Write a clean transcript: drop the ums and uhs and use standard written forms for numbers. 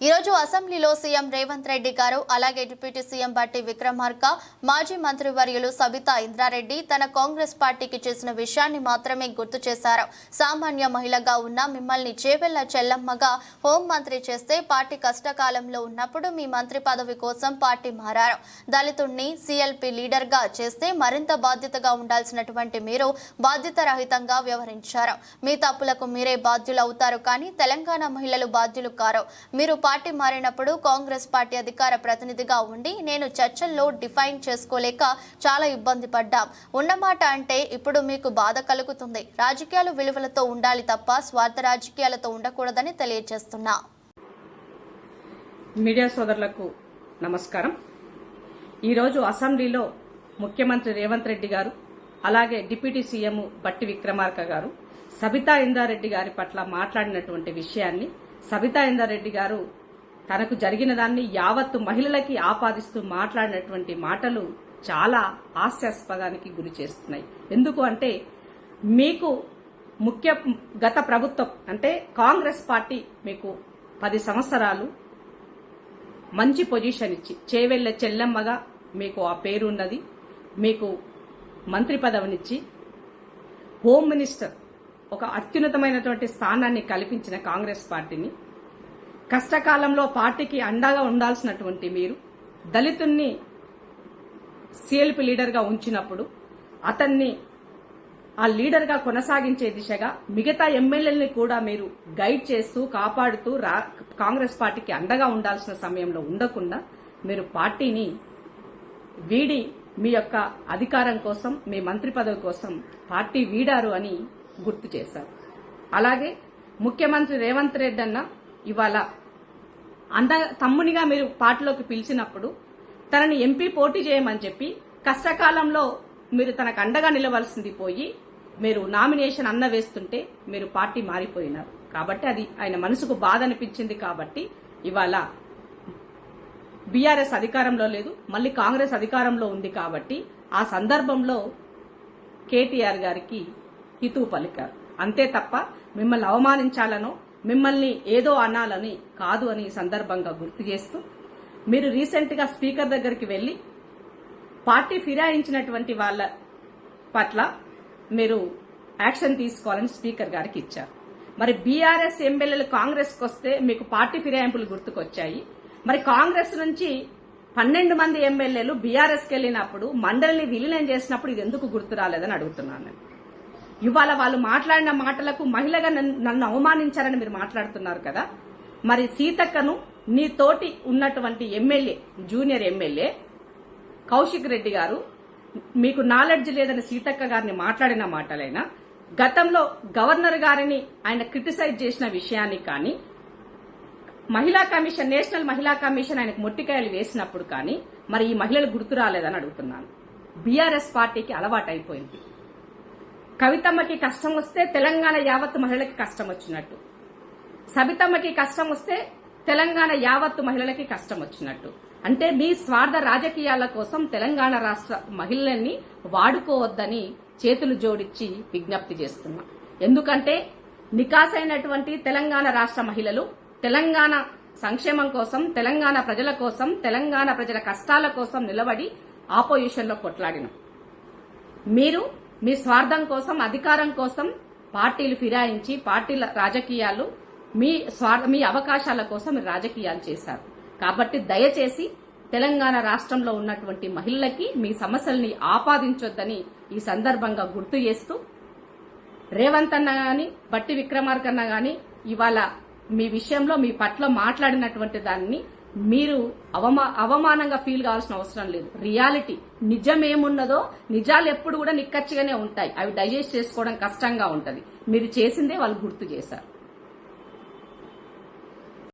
ఈ రోజు అసెంబ్లీలో సీఎం రేవంత్ రెడ్డి గారు అలాగే డిప్యూటీ సీఎం బట్టి విక్రమార్క మాజీ మంత్రివర్యులు సబితా ఇంద్రారెడ్డి తన కాంగ్రెస్ పార్టీకి చేసిన విషయాన్ని మాత్రమే గుర్తు చేశారు. సామాన్య మహిళగా ఉన్న మిమ్మల్ని చేవెళ్ల చెల్లమ్మగా హోంమంత్రి చేస్తే పార్టీ కష్టకాలంలో ఉన్నప్పుడు మీ మంత్రి పదవి కోసం పార్టీ మారారు. దళితుడిని సీఎల్పీ లీడర్ గా చేస్తే మరింత బాధ్యతగా ఉండాల్సినటువంటి మీరు బాధ్యతారహితంగా వ్యవహరించారు. మీ తప్పులకు మీరే బాధ్యులవుతారు కానీ తెలంగాణ మహిళలు బాధ్యులు కారు. మీరు పార్టీ మారినప్పుడు కాంగ్రెస్ పార్టీ అధికార ప్రతినిధిగా ఉండి నేను చర్చల్లో డిఫైన్ చేసుకోలేక చాలా ఇబ్బంది పడ్డాం. ఉన్నమాట అంటే ఇప్పుడు మీకు బాధ కలుగుతుంది. రాజకీయాలు విలువలతో ఉండాలి తప్ప స్వార్థ రాజకీయాలతో ఉండకూడదని తెలియజేస్తున్నా. మీడియా సోదరులకు నమస్కారం. ఈరోజు అసెంబ్లీలో ముఖ్యమంత్రి రేవంత్ రెడ్డి గారు అలాగే డిప్యూటీ సీఎం బట్టి విక్రమార్క గారు సబితా ఇంద్రారెడ్డి గారి పట్ల మాట్లాడినటువంటి విషయాన్ని సబితా ఇంద్రారెడ్డి గారు తనకు జరిగిన దాన్ని యావత్తు మహిళలకి ఆపాదిస్తూ మాట్లాడినటువంటి మాటలు చాలా హాస్యాస్పదానికి గురి చేస్తున్నాయి. ఎందుకు అంటే మీకు గత ప్రభుత్వం అంటే కాంగ్రెస్ పార్టీ మీకు 10 సంవత్సరాలు మంచి పొజిషన్ ఇచ్చి చేవెళ్ల చెల్లెమ్మగా మీకు ఆ పేరున్నది, మీకు మంత్రి పదవినిచ్చి హోమ్ మినిస్టర్ ఒక అత్యున్నతమైనటువంటి స్థానాన్ని కల్పించిన కాంగ్రెస్ పార్టీని కష్టకాలంలో పార్టీకి అండగా ఉండాల్సినటువంటి మీరు దళితుణ్ణి సీఎల్పీ లీడర్గా ఉంచినప్పుడు అతన్ని ఆ లీడర్గా కొనసాగించే దిశగా మిగతా ఎమ్మెల్యేలని కూడా మీరు గైడ్ చేస్తూ కాపాడుతూ కాంగ్రెస్ పార్టీకి అండగా ఉండాల్సిన సమయంలో ఉండకుండా మీరు పార్టీని వీడి మీ యొక్క అధికారం కోసం మీ మంత్రి పదవి కోసం పార్టీ వీడారు అని గుర్తు చేశారు. అలాగే ముఖ్యమంత్రి రేవంత్ రెడ్డి అన్న ఇవాళ తమ్మునిగా మీరు పార్టీలోకి పిలిచినప్పుడు తనని ఎంపీ పోటీ చేయమని చెప్పి కష్టకాలంలో మీరు తనకు అండగా నిలవలసింది పోయి మీరు నామినేషన్ అన్న వేస్తుంటే మీరు పార్టీ మారిపోయినారు. కాబట్టి అది ఆయన మనసుకు బాధ అనిపించింది. కాబట్టి ఇవాళ బీఆర్ఎస్ అధికారంలో లేదు, మళ్ళీ కాంగ్రెస్ అధికారంలో ఉంది. కాబట్టి ఆ సందర్భంలో కేటీఆర్ గారికి హితవు పలికారు. అంతే తప్ప మిమ్మల్ని అవమానించాలనో మిమ్మల్ని ఏదో అనాలని కాదు అని సందర్భంగా గుర్తు చేస్తూ మీరు రీసెంట్ గా స్పీకర్ దగ్గరికి వెళ్లి పార్టీ ఫిరాయించినటువంటి వాళ్ళ పట్ల మీరు యాక్షన్ తీసుకోవాలని స్పీకర్ గారికి ఇచ్చారు. మరి బీఆర్ఎస్ ఎమ్మెల్యేలు కాంగ్రెస్ కు వస్తే మీకు పార్టీ ఫిరాయింపులు గుర్తుకొచ్చాయి. మరి కాంగ్రెస్ నుంచి 12 మంది ఎమ్మెల్యేలు బీఆర్ఎస్కి వెళ్లినప్పుడు మండలిని విలీనం చేసినప్పుడు ఇది ఎందుకు గుర్తు రాలేదని అడుగుతున్నాను. ఇవాళ వాళ్ళు మాట్లాడిన మాటలకు మహిళగా నన్ను అవమానించారని మీరు మాట్లాడుతున్నారు కదా. మరి సీతక్కను నీ తోటి ఉన్నటువంటి MLA junior MLA Kaushik Reddy గారు మీకు నాలెడ్జ్ లేదని సీతక్క గారిని మాట్లాడిన మాటలైనా గతంలో గవర్నర్ గారిని ఆయన క్రిటిసైజ్ చేసిన విషయాన్ని కానీ మహిళా కమిషన్ నేషనల్ మహిళా కమిషన్ ఆయనకు మొట్టికాయలు వేసినప్పుడు కానీ మరి ఈ మహిళలు గుర్తు రాలేదని అడుగుతున్నాను. బీఆర్ఎస్ పార్టీకి అలవాటైపోయింది. కవితమ్మకి కష్టం వస్తే తెలంగాణ యావత్తు మహిళలకి కష్టం వచ్చినట్టు, సబితమ్మకి కష్టం వస్తే తెలంగాణ యావత్తు మహిళలకి కష్టం వచ్చినట్టు. అంటే మీ స్వార్థ రాజకీయాల కోసం తెలంగాణ రాష్ట్ర మహిళల్ని వాడుకోవద్దని చేతులు జోడించి విజ్ఞప్తి చేస్తున్నా. ఎందుకంటే నికాసైనటువంటి తెలంగాణ రాష్ట్ర మహిళలు తెలంగాణ సంక్షేమం కోసం, తెలంగాణ ప్రజల కోసం, తెలంగాణ ప్రజల కష్టాల కోసం నిలబడి ఆపోజిషన్ లో కొట్లాడినాం. మీరు మీ స్వార్థం కోసం, అధికారం కోసం పార్టీలు ఫిరాయించి పార్టీల రాజకీయాలు మీ అవకాశాల కోసం మీరు రాజకీయాలు చేశారు. కాబట్టి దయచేసి తెలంగాణ రాష్ట్రంలో ఉన్నటువంటి మహిళలకి మీ సమస్యల్ని ఆపాదించొద్దని ఈ సందర్భంగా గుర్తు చేస్తూ రేవంత్ అన్న గాని బట్టి విక్రమార్క అన్న గాని ఇవాళ మీ విషయంలో మీ పట్ల మాట్లాడినటువంటి దాన్ని మీరు అవమానంగా ఫీల్ కావాల్సిన అవసరం లేదు. రియాలిటీ నిజమేమున్నదో నిజాలు ఎప్పుడు కూడా నిక్కచ్చిగానే ఉంటాయి. అవి డైజెస్ట్ చేసుకోవడం కష్టంగా ఉంటది. మీరు చేసిందే వాళ్ళు గుర్తు చేశారు.